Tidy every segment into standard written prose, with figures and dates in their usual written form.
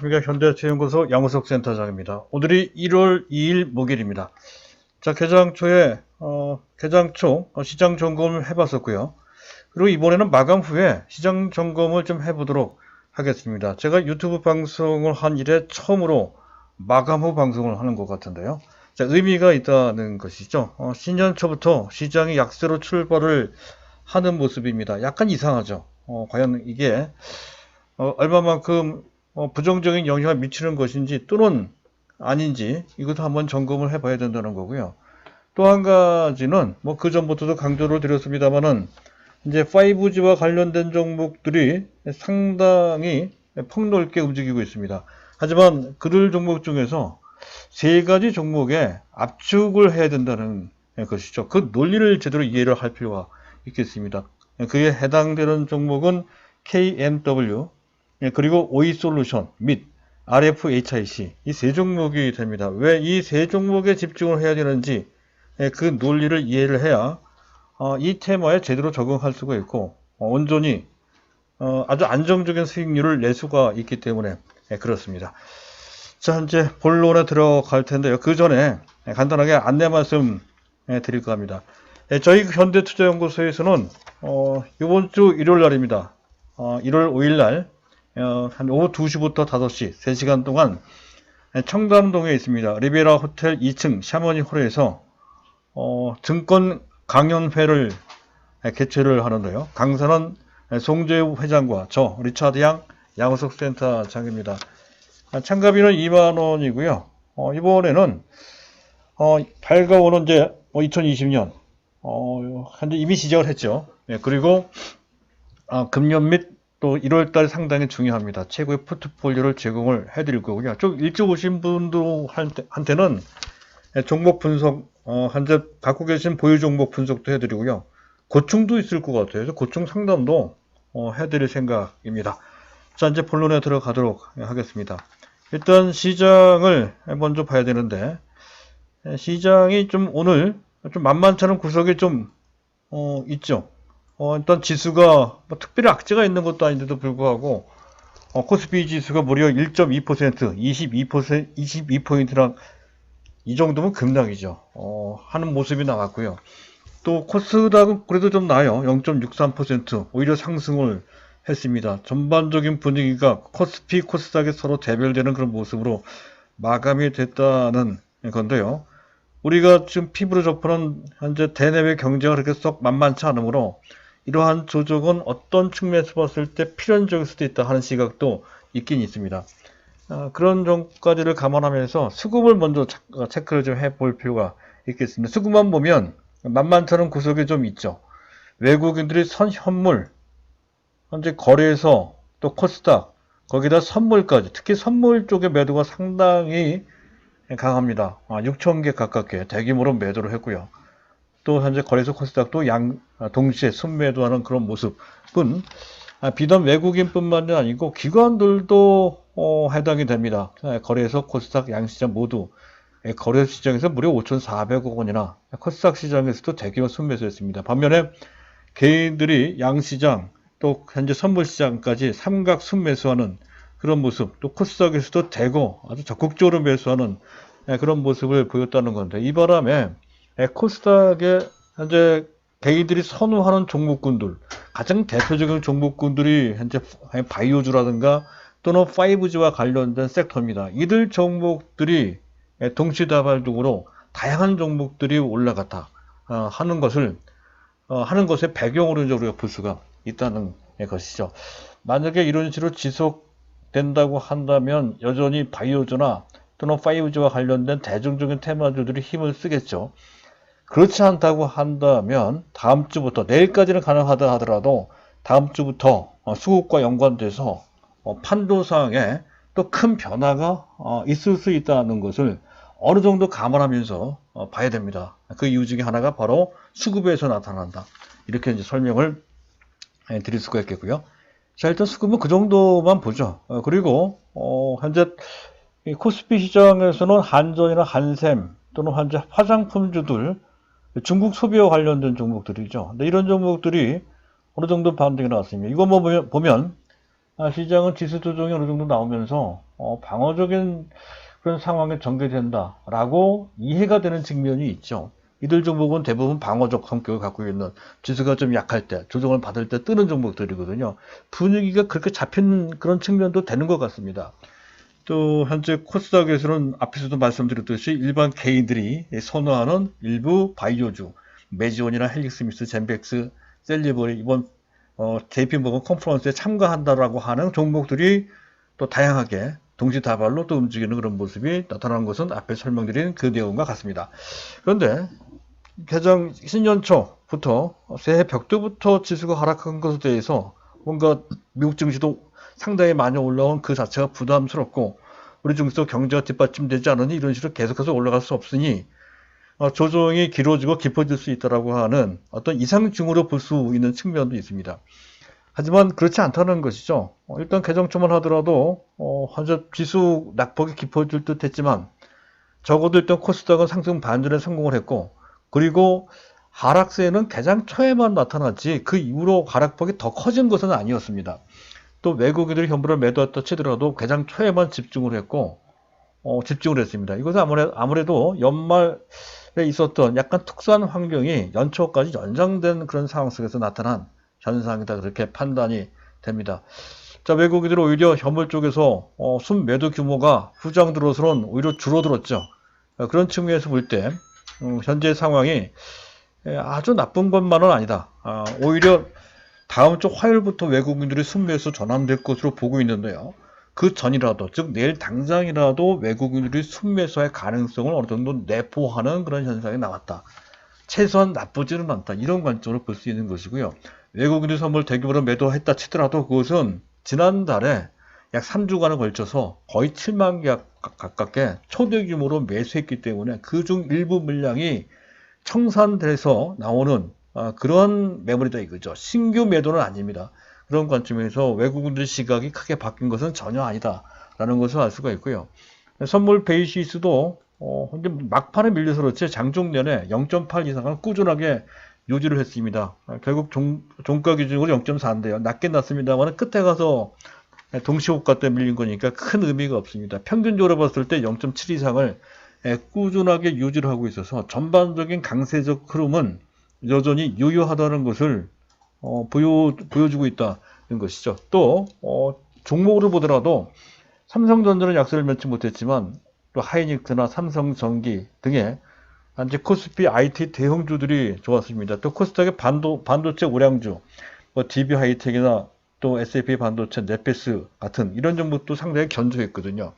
안녕하십니까. 현대투자연구소 양우석 센터장입니다. 오늘이 1월 2일 목요일입니다. 자, 개장 초에 시장 점검을 해봤었고요. 그리고 이번에는 마감 후에 시장 점검을 좀 해보도록 하겠습니다. 제가 유튜브 방송을 한 이래 처음으로 마감 후 방송을 하는 것 같은데요. 자, 의미가 있다는 것이죠. 신년 초부터 시장이 약세로 출발을 하는 모습입니다. 약간 이상하죠. 과연 이게 얼마만큼 부정적인 영향을 미치는 것인지 또는 아닌지 이것도 한번 점검을 해봐야 된다는 거고요. 또 한 가지는 그 전부터도 강조를 드렸습니다만은 이제 5G와 관련된 종목들이 상당히 폭넓게 움직이고 있습니다. 하지만 그들 종목 중에서 세 가지 종목에 압축을 해야 된다는 것이죠. 그 논리를 제대로 이해를 할 필요가 있겠습니다. 그에 해당되는 종목은 KMW, 그리고 OE솔루션 및 RFHIC 이 세 종목이 됩니다. 왜 이 세 종목에 집중을 해야 되는지 그 논리를 이해를 해야 이 테마에 제대로 적응할 수가 있고 온전히 아주 안정적인 수익률을 낼 수가 있기 때문에 그렇습니다. 자, 이제 본론에 들어갈 텐데요. 그 전에 간단하게 안내 말씀 드릴까 합니다. 저희 현대투자연구소에서는 이번 주 일요일 날입니다. 1월 5일 날 한 오후 2시부터 5시 3시간 동안 청담동에 있습니다. 리베라 호텔 2층 샤머니 홀에서 증권 강연회를 개최를 하는데요. 강사는 송재우 회장과 저 리차드 양 양우석 센터장입니다. 참가비는 2만원이고요. 이번에는 밝아오는 이제 2020년 현재 이미 시작을 했죠. 그리고 금년 및 또 1월달 상당히 중요합니다. 최고의 포트폴리오를 제공을 해드릴 거고요. 좀 일찍 오신 분들한테는 종목 분석, 현재 갖고 계신 보유 종목 분석도 해드리고요. 고충도 있을 것 같아요. 그래서 고충 상담도 해드릴 생각입니다. 자, 이제 본론에 들어가도록 하겠습니다. 일단 시장을 먼저 봐야 되는데 시장이 좀 오늘 좀 만만치 않은 구석이 좀 있죠. 일단 지수가 특별히 악재가 있는 것도 아닌데도 불구하고 코스피 지수가 무려 1.2%, 22%랑 이 정도면 급락이죠. 하는 모습이 나왔고요. 또 코스닥은 그래도 좀 나아요. 0.63% 오히려 상승을 했습니다. 전반적인 분위기가 코스피, 코스닥이 서로 대별되는 그런 모습으로 마감이 됐다는 건데요. 우리가 지금 피부로 접하는 현재 대내외 경제가 그렇게 썩 만만치 않으므로 이러한 조정은 어떤 측면에서 봤을 때 필연적일 수도 있다 하는 시각도 있긴 있습니다. 그런 점까지를 감안하면서 수급을 먼저 체크를 좀 해볼 필요가 있겠습니다. 수급만 보면 만만치 않은 구석이 좀 있죠. 외국인들이 현물, 현재 거래소, 또 코스닥, 거기다 선물까지, 특히 선물 쪽의 매도가 상당히 강합니다. 6,000개 가깝게 대규모로 매도를 했고요. 또 현재 거래소 코스닥도 동시에 순매도하는 그런 모습은 비단 외국인뿐만이 아니고 기관들도 해당이 됩니다. 거래소 코스닥 양시장 모두 거래소 시장에서 무려 5,400억 원이나 코스닥 시장에서도 대규모 순매수했습니다. 반면에 개인들이 양시장 또 현재 선물시장까지 삼각 순매수하는 그런 모습, 또 코스닥에서도 대거 아주 적극적으로 매수하는 그런 모습을 보였다는 건데 이 바람에 코스닥에 현재 개인들이 선호하는 종목군들, 가장 대표적인 종목군들이 현재 바이오주라든가 또는 5G와 관련된 섹터입니다. 이들 종목들이 동시다발적으로 다양한 종목들이 올라갔다 하는 것의 배경으로 우리가 볼 수가 있다는 것이죠. 만약에 이런 식으로 지속된다고 한다면 여전히 바이오주나 또는 5G와 관련된 대중적인 테마주들이 힘을 쓰겠죠. 그렇지 않다고 한다면 다음 주부터 내일까지는 가능하다 하더라도 다음 주부터 수급과 연관돼서 판도상에 또 큰 변화가 있을 수 있다는 것을 어느 정도 감안하면서 봐야 됩니다. 그 이유 중에 하나가 바로 수급에서 나타난다. 이렇게 이제 설명을 드릴 수가 있겠고요. 자, 일단 수급은 그 정도만 보죠. 그리고 현재 코스피 시장에서는 한전이나 한샘 또는 현재 화장품주들 중국 소비와 관련된 종목들이죠. 근데 이런 종목들이 어느 정도 반등이 나왔습니다. 이것만 보면 시장은 지수 조정이 어느 정도 나오면서 방어적인 그런 상황에 전개된다라고 이해가 되는 측면이 있죠. 이들 종목은 대부분 방어적 성격을 갖고 있는, 지수가 좀 약할 때, 조정을 받을 때 뜨는 종목들이거든요. 분위기가 그렇게 잡힌 그런 측면도 되는 것 같습니다. 또 현재 코스닥에서는 앞에서도 말씀드렸듯이 일반 개인들이 선호하는 일부 바이오주, 메지온이나 헬릭스미스, 젠백스, 셀리버리 이번 JP모건 컨퍼런스에 참가한다라고 하는 종목들이 또 다양하게 동시다발로 또 움직이는 그런 모습이 나타나는 것은 앞에 설명드린 그 내용과 같습니다. 그런데 개장 신년 초부터 새해 벽두부터 지수가 하락한 것에 대해서 뭔가 미국 증시도 상당히 많이 올라온 그 자체가 부담스럽고, 우리 증시도 경제가 뒷받침되지 않으니 이런 식으로 계속해서 올라갈 수 없으니 조정이 길어지고 깊어질 수 있다라고 하는 어떤 이상징후로 볼 수 있는 측면도 있습니다. 하지만 그렇지 않다는 것이죠. 일단 개정초만 하더라도 현재 지수 낙폭이 깊어질 듯 했지만 적어도 일단 코스닥은 상승 반전에 성공을 했고, 그리고 하락세는 개장 초에만 나타났지 그 이후로 하락폭이 더 커진 것은 아니었습니다. 또 외국인들이 현물을 매도했다 치더라도 개장 초에만 집중을 했고 집중을 했습니다. 이것은 아무래도 연말에 있었던 약간 특수한 환경이 연초까지 연장된 그런 상황 속에서 나타난 현상이다, 그렇게 판단이 됩니다. 자, 외국인들은 오히려 현물 쪽에서 순매도 규모가 후장 들어서는 오히려 줄어들었죠. 그런 측면에서 볼 때 현재 상황이 아주 나쁜 것만은 아니다. 오히려 다음 주 화요일부터 외국인들이 순매수 전환될 것으로 보고 있는데요. 그 전이라도, 즉 내일 당장이라도 외국인들이 순매수할 가능성을 어느 정도 내포하는 그런 현상이 나왔다. 최소한 나쁘지는 않다, 이런 관점으로 볼 수 있는 것이고요. 외국인들이 선물 대규모로 매도했다 치더라도 그것은 지난달에 약 3주간에 걸쳐서 거의 7만 계약 가깝게 초대 규모로 매수했기 때문에 그중 일부 물량이 청산돼서 나오는 그런 매물이다 이거죠. 신규 매도는 아닙니다. 그런 관점에서 외국인들의 시각이 크게 바뀐 것은 전혀 아니다라는 것을 알 수가 있고요. 선물 베이시스도 근데 막판에 밀려서 그렇지 장중 내내 0.8 이상을 꾸준하게 유지를 했습니다. 결국 종가 기준으로 0.4인데요. 낮긴 낮습니다만 끝에 가서 동시호가 때 밀린 거니까 큰 의미가 없습니다. 평균적으로 봤을 때 0.7 이상을 꾸준하게 유지를 하고 있어서 전반적인 강세적 흐름은 여전히 유효하다는 것을 보여주고 있다는 것이죠. 또 종목으로 보더라도 삼성전자는 약세를 면치 못했지만 또 하이닉스나 삼성전기 등의 현재 코스피 IT 대형주들이 좋았습니다. 또 코스닥의 반도체 우량주, DB 하이텍이나 또 SAP 반도체, 네페스 같은 이런 종목도 상당히 견조했거든요.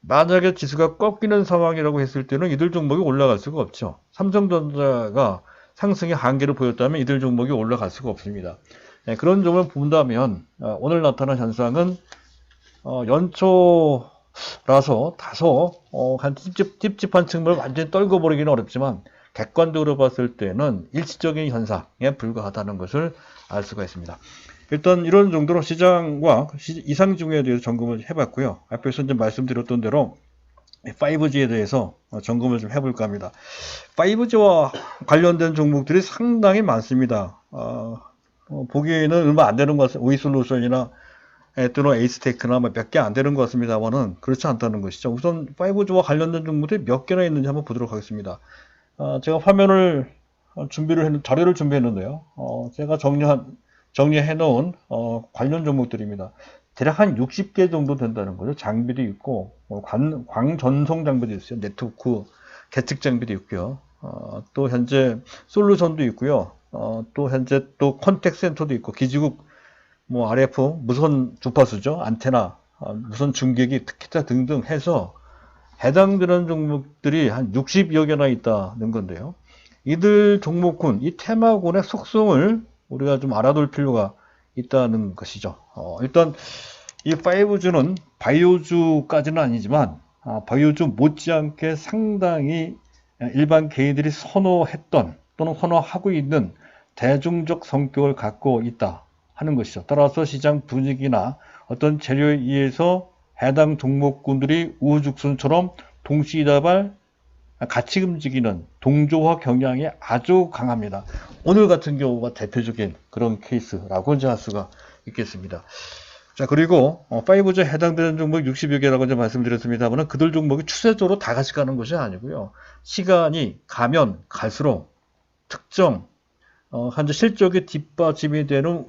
만약에 지수가 꺾이는 상황이라고 했을 때는 이들 종목이 올라갈 수가 없죠. 삼성전자가 상승의 한계를 보였다면 이들 종목이 올라갈 수가 없습니다. 그런 점을 본다면 오늘 나타난 현상은 연초라서 다소 찝찝한 측면을 완전히 떨궈버리기는 어렵지만 객관적으로 봤을 때는 일시적인 현상에 불과하다는 것을 알 수가 있습니다. 일단 이런 정도로 시장과 이상징후에 대해서 점검을 해봤고요. 앞에서 이제 말씀드렸던 대로 5G에 대해서 점검을 좀 해볼까 합니다. 5G와 관련된 종목들이 상당히 많습니다. 보기에는 얼마 안 되는 것 같습니다. 오이솔루션이나 또는 에이스테크나 몇 개 안 되는 것 같습니다만은 그렇지 않다는 것이죠. 우선 5G와 관련된 종목들이 몇 개나 있는지 한번 보도록 하겠습니다. 제가 화면을 자료를 준비했는데요. 제가 정리해 놓은 관련 종목들입니다. 대략 한 60개 정도 된다는 거죠. 장비도 있고 광전송 장비도 있어요. 네트워크 계측 장비도 있고요. 또 현재 솔루션도 있고요. 또 현재 또 컨택 센터도 있고 기지국 RF 무선 주파수죠. 안테나, 무선 중계기, 기타 등등 해서 해당되는 종목들이 한 60여 개나 있다는 건데요. 이들 종목군, 이 테마군의 속성을 우리가 좀 알아둘 필요가 있다는 것이죠. 일단 이 5G는 바이오주까지는 아니지만 바이오주 못지않게 상당히 일반 개인들이 선호했던 또는 선호하고 있는 대중적 성격을 갖고 있다 하는 것이죠. 따라서 시장 분위기나 어떤 재료에 의해서 해당 종목군들이 우후죽순처럼 동시다발 같이 움직이는 동조화 경향이 아주 강합니다. 오늘 같은 경우가 대표적인 그런 케이스라고 이제 할 수가 있겠습니다. 자, 그리고 5G에 해당되는 종목 60여 개라고 이제 말씀드렸습니다만 그들 종목이 추세적으로 다 같이 가는 것이 아니고요. 시간이 가면 갈수록 특정 현재 실적이 뒷받침이 되는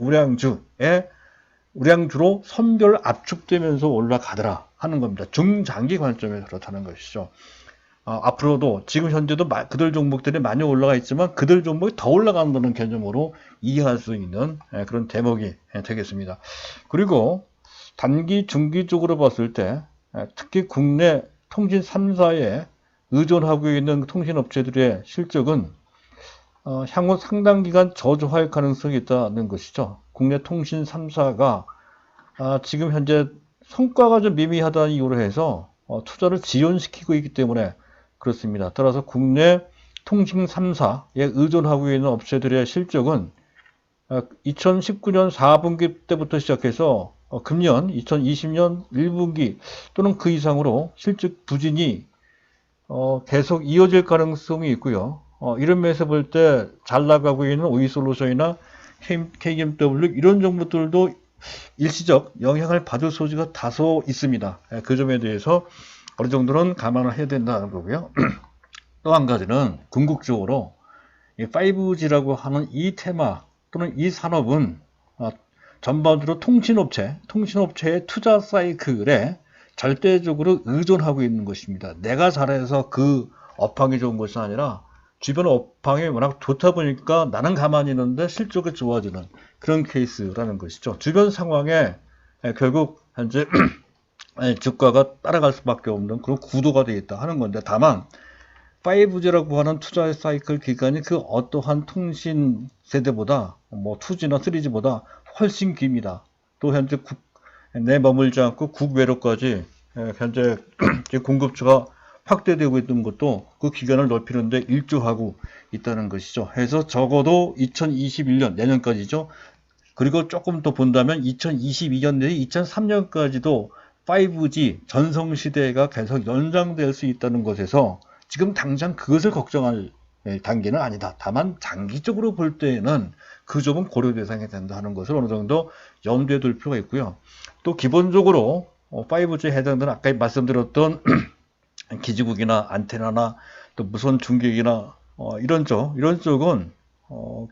우량주로 선별 압축되면서 올라가더라 하는 겁니다. 중장기 관점에서 그렇다는 것이죠. 앞으로도 지금 현재도 그들 종목들이 많이 올라가 있지만 그들 종목이 더 올라간다는 개념으로 이해할 수 있는 그런 대목이 되겠습니다. 그리고 단기, 중기적으로 봤을 때 특히 국내 통신 3사에 의존하고 있는 통신업체들의 실적은 향후 상당 기간 저조할 가능성이 있다는 것이죠. 국내 통신 3사가 지금 현재 성과가 좀 미미하다는 이유로 해서 투자를 지연시키고 있기 때문에 그렇습니다. 따라서 국내 통신 3사에 의존하고 있는 업체들의 실적은 2019년 4분기 때부터 시작해서 금년 2020년 1분기 또는 그 이상으로 실적 부진이 계속 이어질 가능성이 있고요. 이런 면에서 볼 때 잘 나가고 있는 오이솔루션이나 KMW 이런 종목들도 일시적 영향을 받을 소지가 다소 있습니다. 그 점에 대해서 어느 정도는 감안을 해야 된다는 거고요. 또 한 가지는 궁극적으로 5G라고 하는 이 테마 또는 이 산업은 전반적으로 통신업체의 투자 사이클에 절대적으로 의존하고 있는 것입니다. 내가 잘해서 그 업황이 좋은 것이 아니라 주변 업황이 워낙 좋다 보니까 나는 가만히 있는데 실적이 좋아지는 그런 케이스라는 것이죠. 주변 상황에 결국 현재 주가가 따라갈 수밖에 없는 그런 구도가 되어 있다 하는 건데, 다만 5G라고 하는 투자 사이클 기간이 그 어떠한 통신 세대보다 2G나 3G보다 훨씬 깁니다. 또 현재 내 머물지 않고 국외로까지 현재 공급처가 확대되고 있는 것도 그 기간을 넓히는데 일조하고 있다는 것이죠. 해서 적어도 2021년 내년까지죠. 그리고 조금 더 본다면 2022년 내에 2003년까지도 5G 전성시대가 계속 연장될 수 있다는 것에서 지금 당장 그것을 걱정할 단계는 아니다. 다만 장기적으로 볼 때에는 그 점은 고려 대상이 된다 하는 것을 어느 정도 염두에 둘 필요가 있고요. 또 기본적으로 5G에 해당되는 아까 말씀드렸던 기지국이나 안테나나 또 무선 중계기나 이런 쪽은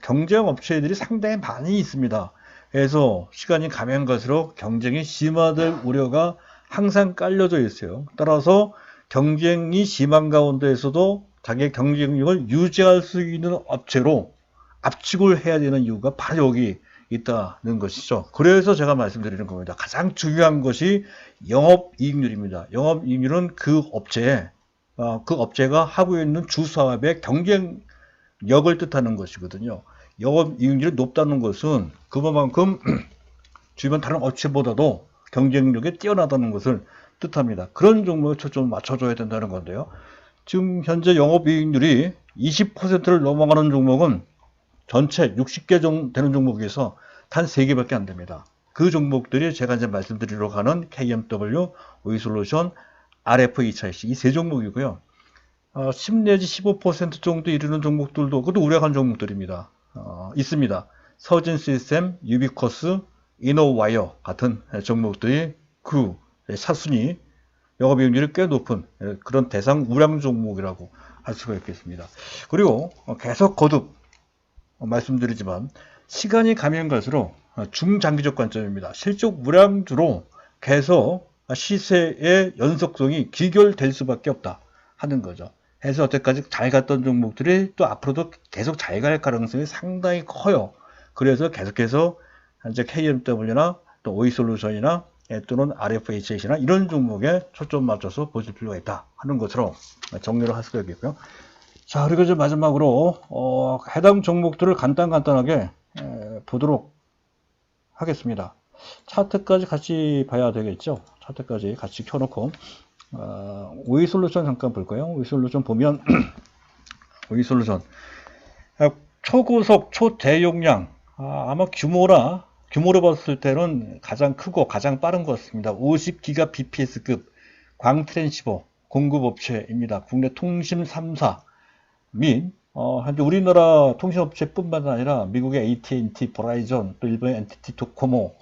경쟁 업체들이 상당히 많이 있습니다. 그래서 시간이 가면 갈수록 경쟁이 심화될 우려가 항상 깔려져 있어요. 따라서 경쟁이 심한 가운데에서도 자기의 경쟁력을 유지할 수 있는 업체로 압축을 해야 되는 이유가 바로 여기 있다는 것이죠. 그래서 제가 말씀드리는 겁니다. 가장 중요한 것이 영업이익률입니다. 영업이익률은 그 업체가 하고 있는 주사업의 경쟁력을 뜻하는 것이거든요. 영업이익률이 높다는 것은 그만큼 주변 다른 업체보다도 경쟁력이 뛰어나다는 것을 뜻합니다. 그런 종목에 초점을 맞춰줘야 된다는 건데요. 지금 현재 영업이익률이 20%를 넘어가는 종목은 전체 60개 정도 되는 종목에서 단 3개밖에 안 됩니다. 그 종목들이 제가 이제 말씀드리려고 하는 KMW, 오이솔루션, RF2차IC 이 세 종목이고요. 10 내지 15% 정도 이르는 종목들도 그것도 우량한 종목들입니다. 있습니다. 서진시스템, 유비쿼스, 이노와이어 같은 종목들이 그 차순위 영업이익률이 꽤 높은 그런 대상 우량 종목이라고 할 수가 있겠습니다. 그리고 계속 거듭 말씀드리지만 시간이 가면 갈수록 중장기적 관점입니다. 실적 우량주로 계속 시세의 연속성이 기결될 수밖에 없다 하는 거죠. 해서 여태까지 잘 갔던 종목들이 또 앞으로도 계속 잘 갈 가능성이 상당히 커요. 그래서 계속해서 현재 KMW나 또 오이솔루션이나 또는 RFHH나 이런 종목에 초점 맞춰서 보실 필요가 있다 하는 것으로 정리를 할 수가 있겠고요. 자, 그리고 이제 마지막으로 해당 종목들을 간단하게 보도록 하겠습니다. 차트까지 같이 봐야 되겠죠. 차트까지 같이 켜놓고 오이솔루션 잠깐 볼까요? 오이솔루션 보면 오이솔루션 초고속 초대용량 아마 규모로 봤을 때는 가장 크고 가장 빠른 것 같습니다. 50기가 bps급 광트랜시버 공급업체입니다. 국내 통신 3사 및 현재 우리나라 통신업체뿐만 아니라 미국의 AT&T, 버라이전, 또 일본의 NTT 도코모,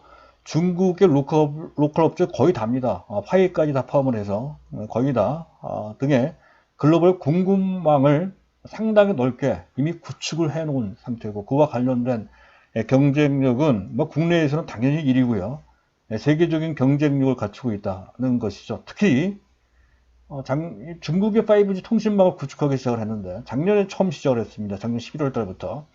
중국의 로컬 업체 거의 답니다. 화웨이까지 다 포함을 해서 거의 다 등의 글로벌 공급망을 상당히 넓게 이미 구축을 해놓은 상태고, 그와 관련된 경쟁력은 뭐 국내에서는 당연히 1위고요. 세계적인 경쟁력을 갖추고 있다는 것이죠. 특히 중국의 5G 통신망을 구축하기 시작을 했는데, 작년에 처음 시작을 했습니다. 작년 11월 달부터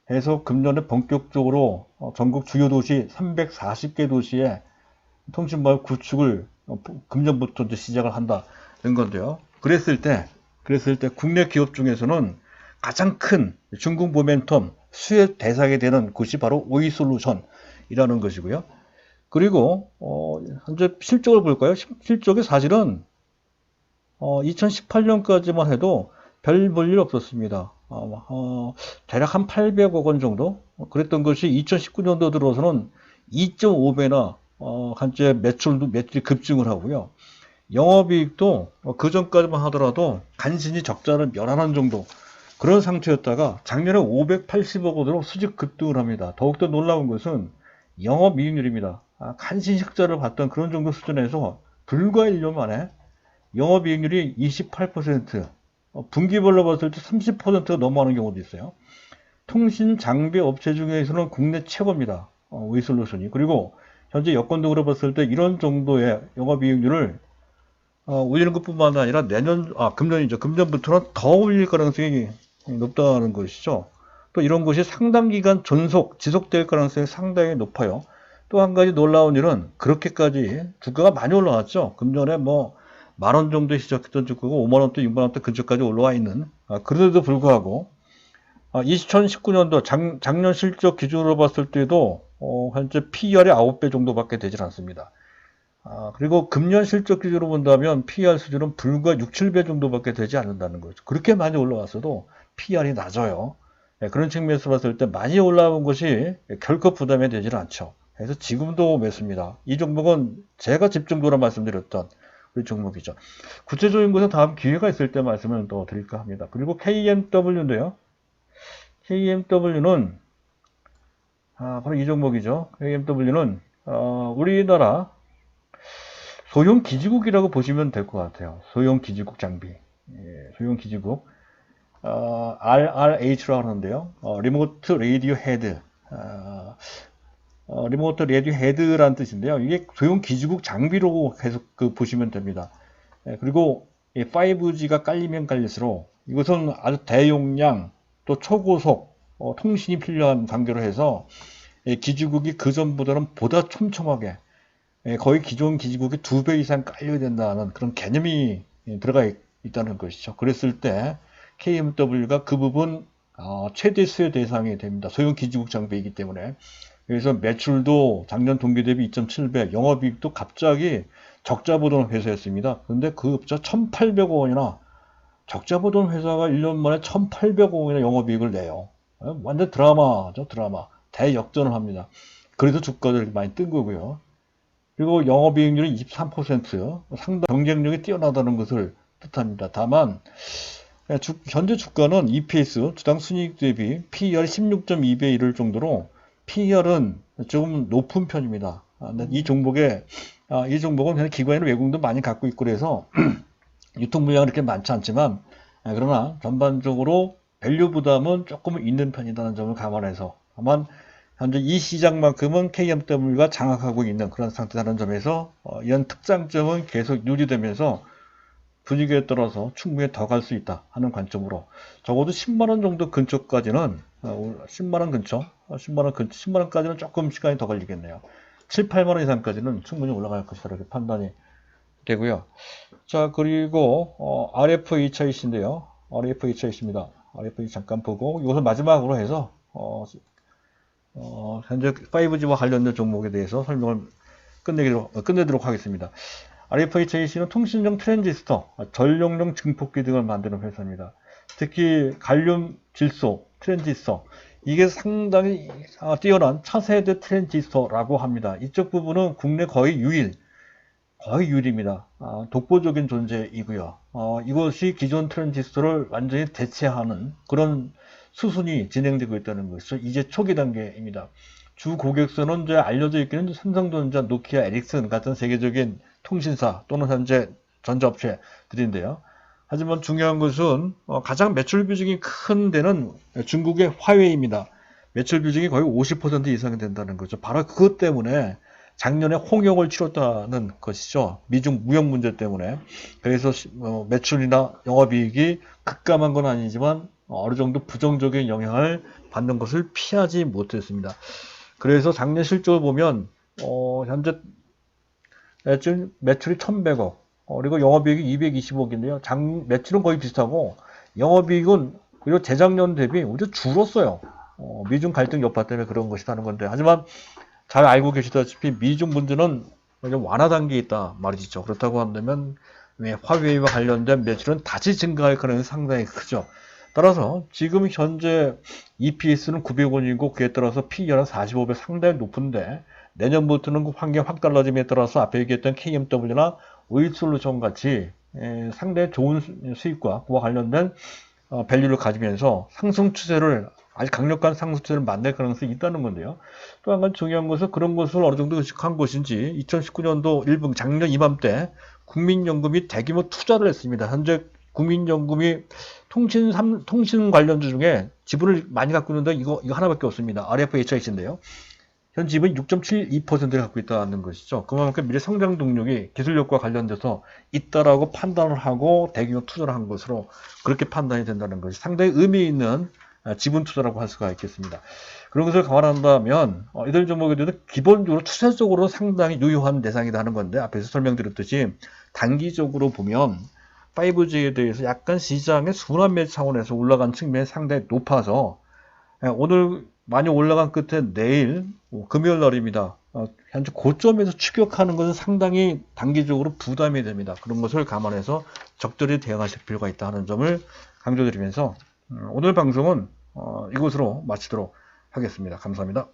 해서 금년에 본격적으로 전국 주요 도시 340개 도시에 통신망 구축을 금년부터 이제 시작을 한다는 건데요. 그랬을 때 국내 기업 중에서는 가장 큰 중국 모멘텀 수혜 대상이 되는 곳이 바로 오이솔루션이라는 것이고요. 그리고 현재 실적을 볼까요? 실적이 사실은 2018년까지만 해도 별 볼 일 없었습니다. 대략 한 800억 원 정도 그랬던 것이 2019년도 들어서는 2.5배나 한째 매출이 급증을 하고요. 영업이익도 그 전까지만 하더라도 간신히 적자를 면하는 정도 그런 상태였다가 작년에 580억 원으로 수직 급등을 합니다. 더욱더 놀라운 것은 영업이익률입니다. 간신히 흑자를 봤던 그런 정도 수준에서 불과 1년 만에 영업이익률이 28%, 분기별로 봤을 때 30%가 넘어가는 경우도 있어요. 통신 장비 업체 중에서는 국내 최고입니다. 오이솔루션이. 그리고 현재 여건적으로 봤을 때 이런 정도의 영업이익률을 올리는 것뿐만 아니라 금년이죠. 금년부터는 더 올릴 가능성이 높다는 것이죠. 또 이런 것이 상당 기간 지속될 가능성이 상당히 높아요. 또 한 가지 놀라운 일은 그렇게까지 주가가 많이 올라왔죠. 금년에 뭐 10,000원 정도에 시작했던 주가가 50,000원대, 60,000원대 근처까지 올라와 있는, 그런데도 불구하고 2019년도 작년 실적 기준으로 봤을 때도 현재 PER이 9배 정도밖에 되질 않습니다. 그리고 금년 실적 기준으로 본다면 PER 수준은 불과 6, 7배 정도밖에 되지 않는다는 거죠. 그렇게 많이 올라왔어도 PER이 낮아요. 그런 측면에서 봤을 때 많이 올라온 것이 결코 부담이 되질 않죠. 그래서 지금도 매수입니다. 이 종목은 제가 집중도로 말씀드렸던 우리 종목이죠. 구체적인 것은 다음 기회가 있을 때 말씀을 또 드릴까 합니다. 그리고 KMW인데요. KMW는 바로 이 종목이죠. KMW는 우리나라 소형 기지국이라고 보시면 될 것 같아요. 소형 기지국 장비. 소형 기지국. RRH라고 하는데요. 리모트 레디오 헤드. 리모트 레디오 헤드라는 뜻인데요. 이게 소형 기지국 장비로 계속 보시면 됩니다. 그리고 5G가 깔리면 깔릴수록 이것은 아주 대용량 또 초고속 통신이 필요한 관계로 해서 기지국이 그 전보다는 보다 촘촘하게 거의 기존 기지국이 2배 이상 깔려야 된다는 그런 개념이 들어가 있다는 것이죠. 그랬을 때 KMW가 그 부분 최대 수혜 대상이 됩니다. 소형 기지국 장비이기 때문에. 그래서 매출도 작년 동기 대비 2.7배, 영업이익도 갑자기 적자 보던 회사였습니다. 그런데 그 업자 1,800억 원이나 적자 보던 회사가 1년 만에 1,800억 원이나 영업이익을 내요. 완전 드라마죠, 드라마. 대역전을 합니다. 그래서 주가도 이렇게 많이 뜬 거고요. 그리고 영업이익률이 23%, 상당 경쟁력이 뛰어나다는 것을 뜻합니다. 다만 현재 주가는 EPS, 주당 순이익 대비 PER 16.2배 이를 정도로 PER은 조금 높은 편입니다. 이 종목은 그냥 기관이나 외국인도 많이 갖고 있고 그래서 유통 물량은 그렇게 많지 않지만 그러나 전반적으로 밸류 부담은 조금 있는 편이라는 점을 감안해서 다만 현재 이 시장만큼은 KMW가 장악하고 있는 그런 상태라는 점에서 이런 특장점은 계속 유지되면서 분위기에 따라서 충분히 더 갈 수 있다 하는 관점으로 적어도 10만원 정도 근처까지는 10만원까지는 조금 시간이 더 걸리겠네요. 7, 8만원 이상까지는 충분히 올라갈 것이다 이렇게 판단이 되고요. 자, 그리고 RFHIC인데요. RFHIC입니다. RFH 잠깐 보고 이것을 마지막으로 해서 현재 5G와 관련된 종목에 대해서 설명을 끝내도록 하겠습니다. RFHIC는 통신용 트랜지스터, 전력용 증폭기 등을 만드는 회사입니다. 특히 갈륨 질소 트랜지스터, 이게 상당히 뛰어난 차세대 트랜지스터라고 합니다. 이쪽 부분은 국내 거의 유일입니다. 독보적인 존재이고요. 이것이 기존 트랜지스터를 완전히 대체하는 그런 수순이 진행되고 있다는 것이죠. 이제 초기 단계입니다. 주 고객사는 이제 알려져 있기는 삼성전자, 노키아, 에릭슨 같은 세계적인 통신사 또는 현재 전자업체들인데요. 하지만 중요한 것은 가장 매출 비중이 큰 데는 중국의 화웨이입니다. 매출 비중이 거의 50% 이상이 된다는 거죠. 바로 그것 때문에 작년에 홍역을 치렀다는 것이죠. 미중 무역 문제 때문에. 그래서 매출이나 영업이익이 급감한 건 아니지만 어느 정도 부정적인 영향을 받는 것을 피하지 못했습니다. 그래서 작년 실적을 보면 현재 매출이 1,100억, 그리고 영업이익이 220억인데요. 매출은 거의 비슷하고 영업이익은 그리고 재작년 대비 오히려 줄었어요. 미중 갈등 여파 때문에 그런 것이라는 건데, 하지만 잘 알고 계시다시피 미중 문제는 완화 단계에 있다 말이죠. 그렇다고 한다면 화웨이와 관련된 매출은 다시 증가할 가능성이 상당히 크죠. 따라서 지금 현재 EPS는 900원이고 그에 따라서 PER은 45배 상당히 높은데, 내년부터는 그 환경이 확 달라짐에 따라서 앞에 얘기했던 KMW나 오일솔루션 같이 상당히 좋은 수익과 그와 관련된 밸류를 가지면서 상승 추세를, 아주 강력한 상승 추세를 만들 가능성이 있다는 건데요. 또 한 가지 중요한 것은 그런 것을 어느 정도 의식한 것인지 2019년도 1분 작년 이맘때 국민연금이 대규모 투자를 했습니다. 현재 국민연금이 통신 관련주 중에 지분을 많이 갖고 있는데 이거 하나밖에 없습니다. RFHIC인데요. 현 지분이 6.72%를 갖고 있다는 것이죠. 그만큼 미래 성장 동력이 기술력과 관련돼서 있다라고 판단을 하고 대규모 투자를 한 것으로 그렇게 판단이 된다는 것이 상당히 의미 있는 지분 투자라고 할 수가 있겠습니다. 그런 것을 감안한다면 이들 종목에 대해서 기본적으로 추세적으로 상당히 유효한 대상이다 하는 건데, 앞에서 설명드렸듯이 단기적으로 보면 5G에 대해서 약간 시장의 순환매 차원에서 올라간 측면이 상당히 높아서 오늘 많이 올라간 끝에 내일 금요일 날입니다. 현재 고점에서 추격하는 것은 상당히 단기적으로 부담이 됩니다. 그런 것을 감안해서 적절히 대응하실 필요가 있다 하는 점을 강조드리면서 오늘 방송은 이것으로 마치도록 하겠습니다. 감사합니다.